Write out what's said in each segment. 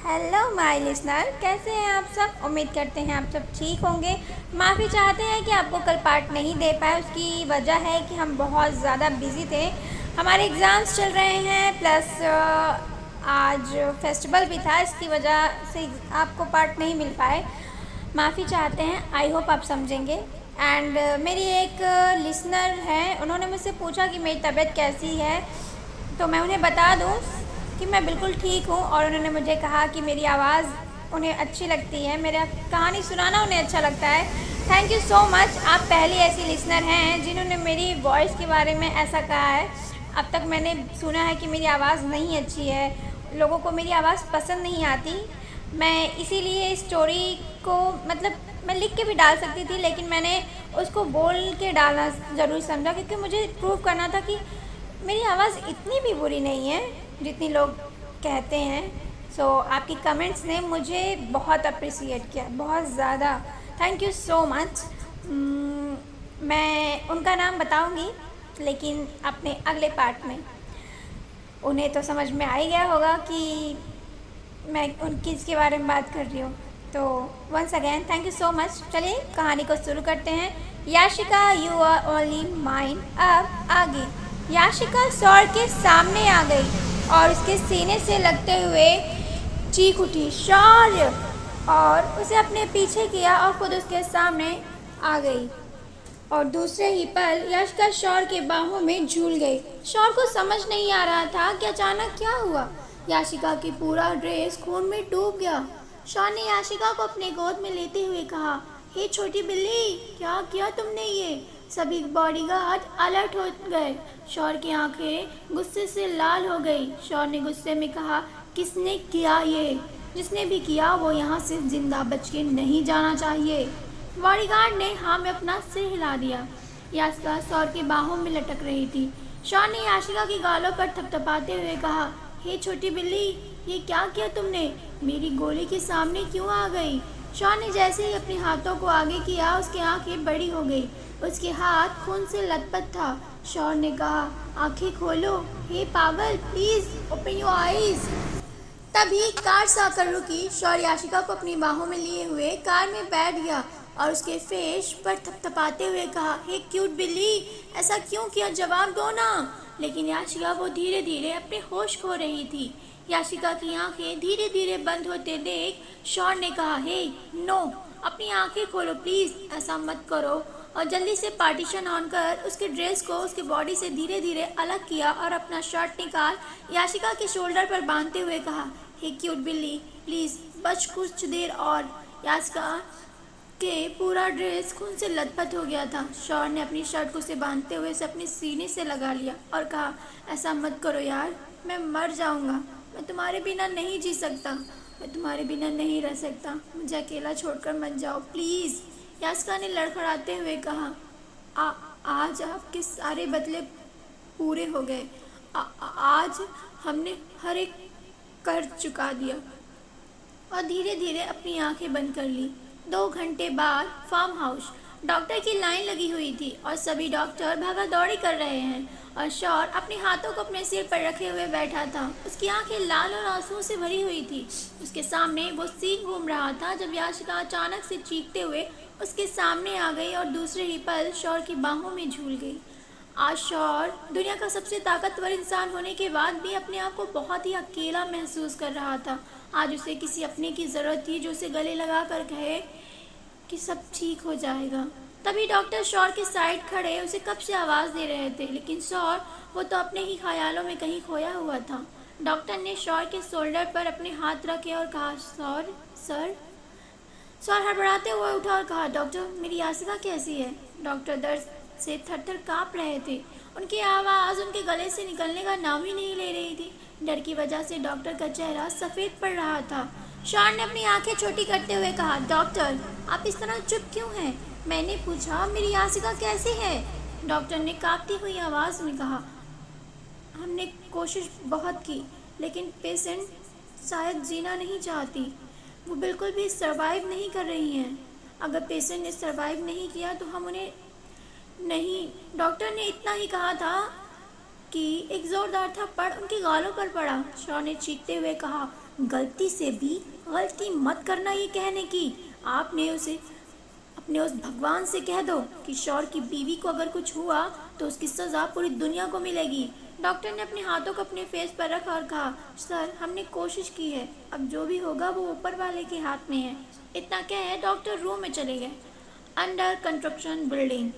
Hello my listener, कैसे हैं आप सब। उम्मीद करते हैं आप सब ठीक होंगे। माफ़ी चाहते हैं कि आपको कल पार्ट नहीं दे पाए। उसकी वजह है कि हम बहुत ज़्यादा बिज़ी थे, हमारे एग्ज़ाम्स चल रहे हैं, प्लस आज फेस्टिवल भी था। इसकी वजह से आपको पार्ट नहीं मिल पाए। माफ़ी चाहते हैं, आई होप आप समझेंगे। एंड मेरी एक लिसनर हैं, उन्होंने मुझसे पूछा कि मेरी तबीयत कैसी है, तो मैं उन्हें बता दूं कि मैं बिल्कुल ठीक हूँ। और उन्होंने मुझे कहा कि मेरी आवाज़ उन्हें अच्छी लगती है, मेरा कहानी सुनाना उन्हें अच्छा लगता है। Thank you so much. आप पहली ऐसी लिसनर हैं जिन्होंने मेरी वॉइस के बारे में ऐसा कहा है। अब तक मैंने सुना है कि मेरी आवाज़ नहीं अच्छी है, लोगों को मेरी आवाज़ पसंद नहीं आती। मैं इसीलिए इस स्टोरी को मतलब मैं लिख के भी डाल सकती थी, लेकिन मैंने उसको बोल के डालना ज़रूर समझा, क्योंकि मुझे प्रूव करना था कि मेरी आवाज़ इतनी भी बुरी नहीं है जितनी लोग कहते हैं। सो आपकी कमेंट्स ने मुझे बहुत अप्रिसिएट किया, बहुत ज़्यादा। Thank you so much. मैं उनका नाम बताऊंगी, लेकिन अपने अगले पार्ट में। उन्हें तो समझ में आ ही गया होगा कि मैं उन किसके बारे में बात कर रही हूँ। तो once again thank you so much. चलिए कहानी को शुरू करते हैं। Yashika, you are only mine. अब आगे। याशिका सौर के सामने आ गई और उसके सीने से लगते हुए चीख उठी, शौर्य, और उसे अपने पीछे किया और खुद उसके सामने आ गई। और दूसरे ही पल याशिका शौर के बाहों में झूल गई। शौर को समझ नहीं आ रहा था कि अचानक क्या हुआ। याशिका की पूरा ड्रेस खून में डूब गया। शौर ने याशिका को अपने गोद में लेते हुए कहा, हे छोटी बिल्ली, क्या किया तुमने ये। सभी बॉडीगार्ड अलर्ट हो गए। शौर की आंखें गुस्से से लाल हो गई। शौर ने गुस्से में कहा, किसने किया ये। जिसने भी किया वो यहाँ से जिंदा बच के नहीं जाना चाहिए। बॉडीगार्ड ने हाँ में अपना सिर हिला दिया। याशिका शौर की बाहों में लटक रही थी। शौर ने याशिका की गालों पर थपथपाते हुए कहा, हे छोटी बिल्ली, ये क्या किया तुमने। मेरी गोली के सामने क्यों आ गई। शौर ने जैसे ही अपने हाथों को आगे किया, उसकी आंखें बड़ी हो गई। उसके हाथ खून से लथपथ था। शौर ने कहा, आंखें खोलो, हे पागल, प्लीज ओपन योर आईज। तभी कार से आकर रुकी। शौर याशिका को अपनी बाहों में लिए हुए कार में बैठ गया और उसके फेस पर थपथपाते हुए कहा, हे क्यूट बिल्ली, ऐसा क्यों किया, जवाब दो ना। लेकिन याशिका वो धीरे धीरे अपने होश खो रही थी। याशिका की आंखें धीरे धीरे बंद होते देख शौर ने कहा, हे नो, अपनी आंखें खोलो प्लीज, ऐसा मत करो। और जल्दी से पार्टीशन ऑन कर उसके ड्रेस को उसके बॉडी से धीरे धीरे अलग किया और अपना शर्ट निकाल याशिका के शोल्डर पर बांधते हुए कहा, हे क्यूट बिल्ली, प्लीज बच कुछ देर और। याशिका के पूरा ड्रेस खून से लथपथ हो गया था। शौर ने अपनी शर्ट को उसे बांधते हुए उसे अपने सीने से लगा लिया और कहा, ऐसा मत करो यार, मैं मर जाऊंगा, मैं तुम्हारे बिना नहीं जी सकता, मैं तुम्हारे बिना नहीं रह सकता, मुझे अकेला छोड़कर मत जाओ प्लीज़। याशिका ने लड़खड़ाते हुए कहा, आज आपके सारे बदले पूरे हो गए। आज हमने हर एक कर चुका दिया। और धीरे धीरे अपनी आंखें बंद कर ली। 2 घंटे बाद फार्म हाउस। डॉक्टर की लाइन लगी हुई थी और सभी डॉक्टर भागा दौड़ी कर रहे हैं। और शौर अपने हाथों को अपने सिर पर रखे हुए बैठा था। उसकी आंखें लाल और आंसुओं से भरी हुई थी। उसके सामने वो सीन घूम रहा था जब याशिका अचानक से चीखते हुए उसके सामने आ गई और दूसरे ही पल शौर की बाहों में झूल गई। आज शौर दुनिया का सबसे ताकतवर इंसान होने के बाद भी अपने आप को बहुत ही अकेला महसूस कर रहा था। आज उसे किसी अपने की ज़रूरत थी जो उसे गले लगा कर कहे कि सब ठीक हो जाएगा। तभी डॉक्टर शौर के साइड खड़े उसे कब से आवाज़ दे रहे थे, लेकिन शौर वो तो अपने ही ख्यालों में कहीं खोया हुआ था। डॉक्टर ने शौर के शोल्डर पर अपने हाथ रखे और कहा, शौर सर। शौर हड़बड़ाते हुए उठा और कहा, डॉक्टर, मेरी याशिका कैसी है। डॉक्टर दर्द से थर-थर काँप रहे थे। उनकी आवाज़ उनके गले से निकलने का नाम ही नहीं ले रही थी। डर की वजह से डॉक्टर का चेहरा सफ़ेद पड़ रहा था। शौर ने अपनी आंखें छोटी करते हुए कहा, डॉक्टर, आप इस तरह चुप क्यों हैं। मैंने पूछा, मेरी याशिका कैसी है। डॉक्टर ने काँपती हुई आवाज़ में कहा, हमने कोशिश बहुत की, लेकिन पेशेंट शायद जीना नहीं चाहती, वो बिल्कुल भी सर्वाइव नहीं कर रही हैं। अगर पेशेंट ने सर्वाइव नहीं किया तो हम उन्हें नहीं। डॉक्टर ने इतना ही कहा था कि एक जोरदार थप्पड़ उनके गालों पर पड़ा। शौर ने चीखते हुए कहा, गलती से भी गलती मत करना ये कहने की। आपने उसे अपने उस भगवान से कह दो कि शौर की बीवी को अगर कुछ हुआ तो उसकी सज़ा पूरी दुनिया को मिलेगी। डॉक्टर ने अपने हाथों को अपने फेस पर रखा और कहा, सर हमने कोशिश की है, अब जो भी होगा वो ऊपर वाले के हाथ में है। इतना कह डॉक्टर रूम में चले गए। Under construction building.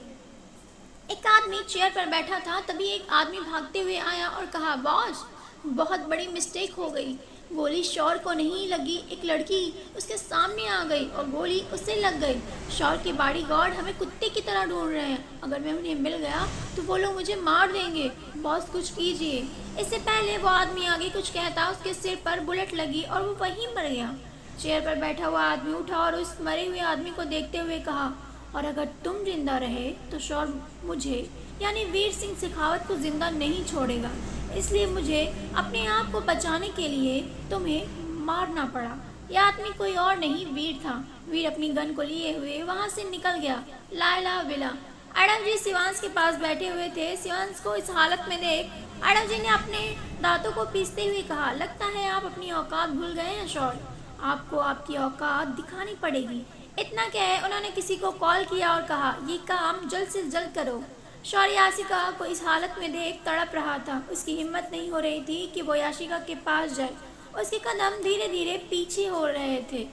एक आदमी चेयर पर बैठा था, तभी एक आदमी भागते हुए आया और कहा, बॉस बहुत बड़ी मिस्टेक हो गई। गोली शौर को नहीं लगी, एक लड़की उसके सामने आ गई और गोली उसे लग गई। शौर के बॉडीगार्ड हमें कुत्ते की तरह ढूंढ रहे हैं, अगर मैं उन्हें मिल गया तो वो लोग मुझे मार देंगे। बॉस कुछ कीजिए। इससे पहले वो आदमी आगे कुछ कहता, उसके सिर पर बुलेट लगी और वो वहीं मर गया। चेयर पर बैठा हुआ आदमी उठा और उस मरे हुए आदमी को देखते हुए कहा, और अगर तुम जिंदा रहे तो शौर मुझे यानी वीर सिंह शेखावत को जिंदा नहीं छोड़ेगा, इसलिए मुझे अपने आप को बचाने के लिए तुम्हें मारना पड़ा। यह आदमी कोई और नहीं, वीर था। वीर अपनी गन को लिए हुए वहां से निकल गया। लायला विला। एडम जी शिवांश के पास बैठे हुए थे। शिवांश को इस हालत में देख एडम जी ने अपने दांतों को पीसते हुए कहा, लगता है आप अपनी औकात भूल गए हैं शौर, आपको आपकी औकात दिखानी पड़ेगी। इतना कह उन्होंने किसी को कॉल किया और कहा, ये काम जल्द से जल्द करो। शौर याशिका को इस हालत में देख तड़प रहा था। उसकी हिम्मत नहीं हो रही थी कि वो याशिका के पास जाए। उसके कदम धीरे धीरे पीछे हो रहे थे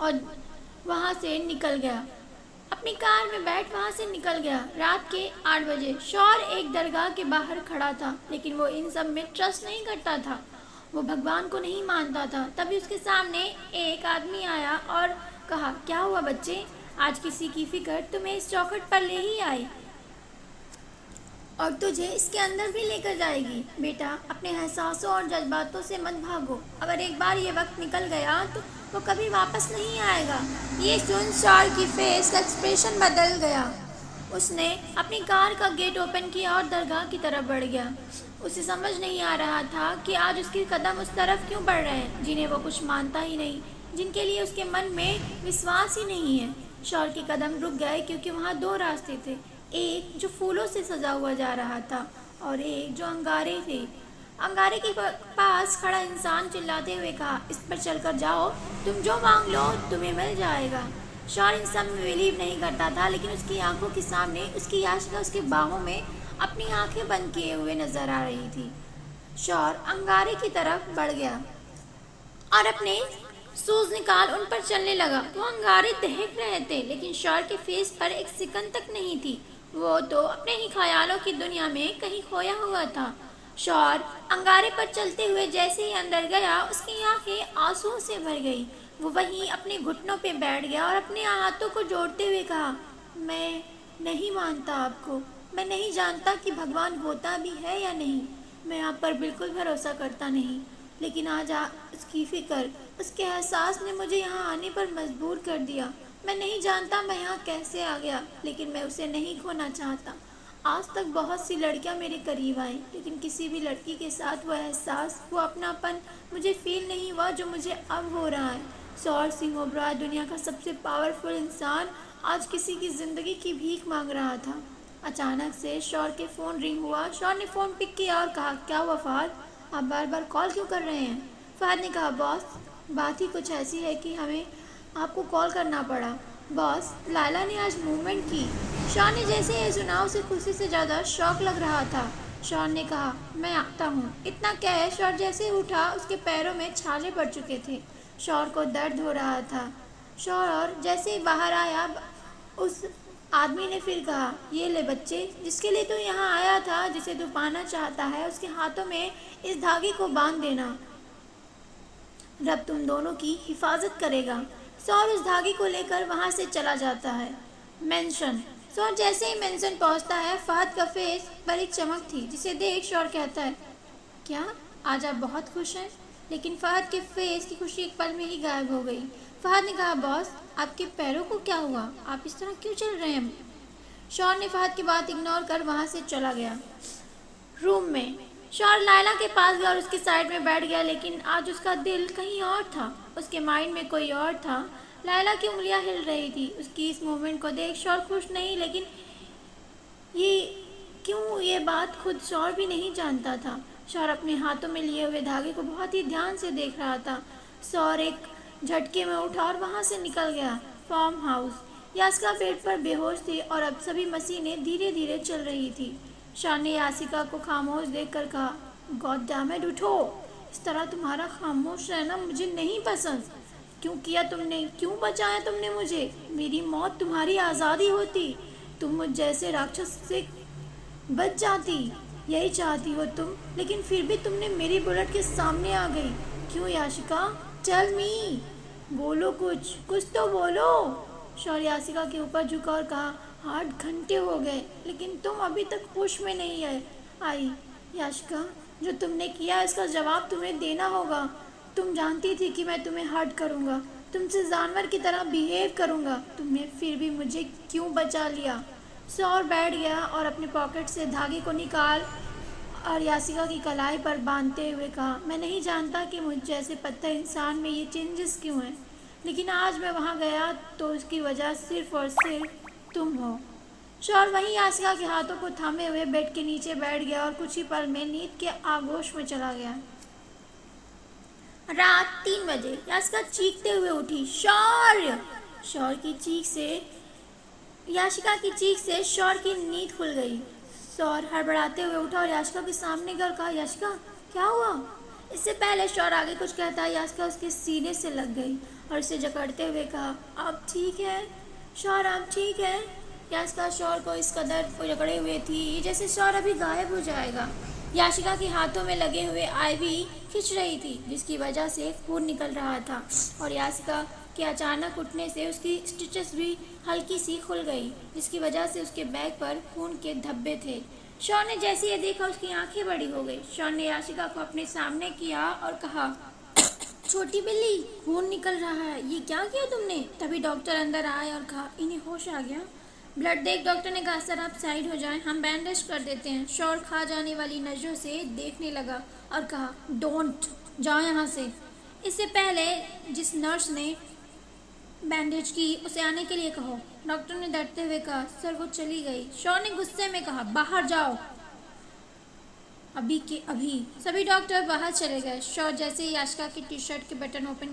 और वहाँ से निकल गया। अपनी कार में बैठ वहाँ से निकल गया। रात के 8 बजे शौर एक दरगाह के बाहर खड़ा था, लेकिन वो इन सब में ट्रस्ट नहीं करता था। वो भगवान को नहीं मानता था। तभी उसके सामने एक आदमी आया और कहा, क्या हुआ बच्चे, आज किसी की फिक्र तुम्हें इस चौखट पर ले ही आई और तुझे इसके अंदर भी लेकर जाएगी। बेटा अपने एहसासों और जज्बातों से मत भागो, अगर एक बार ये वक्त निकल गया तो वो कभी वापस नहीं आएगा। ये सुन शौर की फेस का एक्सप्रेशन बदल गया। उसने अपनी कार का गेट ओपन किया और दरगाह की तरफ बढ़ गया। उसे समझ नहीं आ रहा था कि आज उसके कदम उस तरफ क्यों बढ़ रहे हैं जिन्हें वो कुछ मानता ही नहीं, जिनके लिए उसके मन में विश्वास ही नहीं है। शौर के कदम रुक गए क्योंकि वहाँ 2 रास्ते थे, एक जो फूलों से सजा हुआ जा रहा था और एक जो अंगारे थे। अंगारे के पास खड़ा इंसान चिल्लाते हुए कहा, इस पर चलकर जाओ, तुम जो मांग लो तुम्हें मिल जाएगा। शौर इन सब में बिलीव नहीं करता था, लेकिन उसकी आंखों के सामने उसकी याशिका उसके बाहों में अपनी आंखें बंद किए हुए नजर आ रही थी। शौर अंगारे की तरफ बढ़ गया और अपने शूज निकाल उन पर चलने लगा। वो अंगारे दहक रहे थे, लेकिन शौर के फेस पर एक सिकन तक नहीं थी। वो तो अपने ही ख्यालों की दुनिया में कहीं खोया हुआ था। शौर अंगारे पर चलते हुए जैसे ही अंदर गया, उसकी आंखें आंसुओं से भर गई। वो वहीं अपने घुटनों पे बैठ गया और अपने हाथों को जोड़ते हुए कहा, मैं नहीं मानता आपको, मैं नहीं जानता कि भगवान होता भी है या नहीं, मैं आप पर बिल्कुल भरोसा करता नहीं, लेकिन आज उसकी फिक्र, उसके एहसास ने मुझे यहाँ आने पर मजबूर कर दिया। मैं नहीं जानता मैं यहाँ कैसे आ गया, लेकिन मैं उसे नहीं खोना चाहता। आज तक बहुत सी लड़कियाँ मेरे करीब आई, लेकिन किसी भी लड़की के साथ वो एहसास, वो अपनापन मुझे फील नहीं हुआ जो मुझे अब हो रहा है। शौर सिंह ओबरॉय दुनिया का सबसे पावरफुल इंसान आज किसी की ज़िंदगी की भीख मांग रहा था। अचानक से शौर के फ़ोन रिंग हुआ। शौर ने फ़ोन पिक किया और कहा, क्या हुआ फहद, आप बार बार कॉल क्यों कर रहे हैं? फहद ने कहा, बॉस बात ही कुछ ऐसी है कि हमें आपको कॉल करना पड़ा। बॉस लायला ने आज मूवमेंट की। शौर ने जैसे ये सुना उसे खुशी से ज़्यादा शौक लग रहा था। शौर ने कहा, मैं आता हूँ। इतना कह शौर जैसे उठा, उसके पैरों में छाले पड़ चुके थे। शौर को दर्द हो रहा था। शौर जैसे ही बाहर आया, उस आदमी ने फिर कहा, ये ले बच्चे, जिसके लिए तू यहाँ आया था, जिसे तू पाना चाहता है, उसके हाथों में इस धागे को बांध देना, रब तुम दोनों की हिफाजत करेगा। शौर उस धागे को लेकर वहाँ से चला जाता है। मेंशन। शौर जैसे ही मेंशन पहुँचता है, फहद का फेस पर एक चमक थी, जिसे देख शौर कहता है, क्या आज आप बहुत खुश हैं? लेकिन फहद के फेस की खुशी एक पल में ही गायब हो गई। फहद ने कहा, बॉस आपके पैरों को क्या हुआ, आप इस तरह क्यों चल रहे हैं? शौर ने फहद की बात इग्नोर कर वहाँ से चला गया। रूम में शौर लायला के पास गया और उसकी साइड में बैठ गया, लेकिन आज उसका दिल कहीं और था, उसके माइंड में कोई और था। लायला की उंगलियां हिल रही थी। उसकी इस मूवमेंट को देख शौर खुश नहीं, लेकिन ये बात खुद शौर भी नहीं जानता था। शौर अपने हाथों में लिए हुए धागे को बहुत ही ध्यान से देख रहा था। शौर एक झटके में उठा और वहाँ से निकल गया। Farm house. यासिका बेड पर बेहोश थी और अब सभी मशीनें धीरे धीरे चल रही थी। शौर ने यासिका को खामोश देखकर कहा, गॉड डैम इट, उठो। इस तरह तुम्हारा खामोश रहना मुझे नहीं पसंद। क्यों किया तुमने? क्यों बचाया तुमने मुझे? मेरी मौत तुम्हारी आज़ादी होती। तुम मुझ जैसे राक्षस से बच जाती। यही चाहती हो तुम, लेकिन फिर भी तुमने मेरी बुलेट के सामने आ गई। क्यों याशिका? टेल मी, बोलो, कुछ तो बोलो। शौर याशिका के ऊपर झुका और कहा, 8 घंटे हो गए लेकिन तुम अभी तक होश में नहीं आई। याशिका, जो तुमने किया इसका जवाब तुम्हें देना होगा। तुम जानती थी कि मैं तुम्हें हर्ट करूँगा, तुमसे जानवर की तरह बिहेव करूँगा। तुमने फिर भी मुझे क्यों बचा लिया? शौर बैठ गया और अपने पॉकेट से धागे को निकाल और यासिका की कलाई पर बांधते हुए कहा, मैं नहीं जानता कि मुझ जैसे पत्थर इंसान में ये चेंजेस क्यों हैं, लेकिन आज मैं वहाँ गया तो उसकी वजह सिर्फ और सिर्फ तुम हो। शौर वहीं यासिका के हाथों को थामे हुए बेड के नीचे बैठ गया और कुछ ही पल में नींद के आगोश में चला गया। रात 3 बजे यासिका चीखते हुए उठी, शौर! शौर की चीख से याशिका की चीख से शौर की नींद खुल गई। शौर हड़बड़ाते हुए उठा और याशिका के सामने गया और कहा, याशिका, क्या हुआ? इससे पहले शौर आगे कुछ कहता, याशिका उसके सीने से लग गई और उसे जकड़ते हुए कहा, आप ठीक है? शौर, आप ठीक है? याशिका शौर को इस कदर जकड़े हुए थी जैसे शौर अभी गायब हो जाएगा। याशिका के हाथों में लगे हुए आईवी खिंच रही थी, जिसकी वजह से खून निकल रहा था और याशिका के अचानक उठने से उसकी स्टिचेस भी हल्की सी खुल गई, जिसकी वजह से उसके बैग पर खून के धब्बे थे। शौर ने जैसे ये देखा उसकी आंखें बड़ी हो गई। शौर ने याशिका को अपने सामने किया और कहा, छोटी बिल्ली, खून निकल रहा है, ये क्या किया तुमने? तभी डॉक्टर अंदर आए और कहा, इन्हें होश आ गया। ब्लड देख डॉक्टर ने कहा, सर आप साइड हो जाएं, हम बैंडेज कर देते हैं। शौर खा जाने वाली नजरों से देखने लगा और कहा, डोंट, जाओ यहाँ से। इससे पहले जिस नर्स ने बैंडेज की उसे आने के लिए कहो। डॉक्टर ने डरते हुए कहा, सर वो चली गई। शौर ने गुस्से में कहा, बाहर जाओ अभी के अभी। सभी डॉक्टर बाहर चले गए। शौर जैसे ही याशिका की टी शर्ट के बटन ओपन